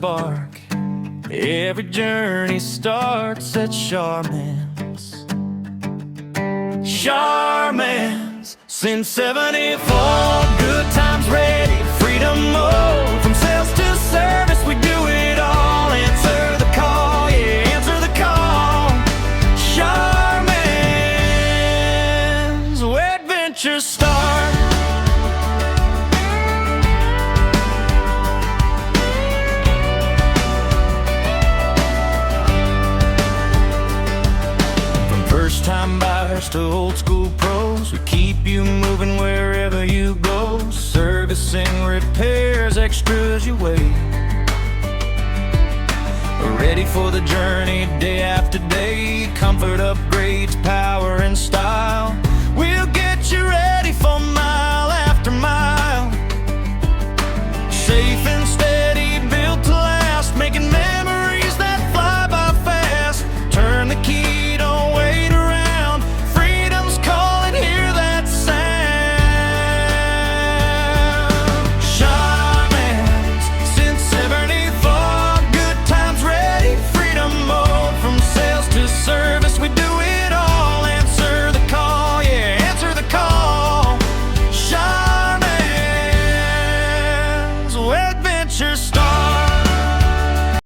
spark. Every journey starts at SHARMAN's. SHARMAN's since '74. Good times ready, freedom mode. From sales to service, we do it all. Answer the call, yeah, answer the call. SHARMAN's, where adventures start. First-time buyers to old-school pros, we keep you moving wherever you go. Servicing, repairs, extras you wait. Ready for the journey day after day. Comfort upgrades, power and style. We'll get you ready for my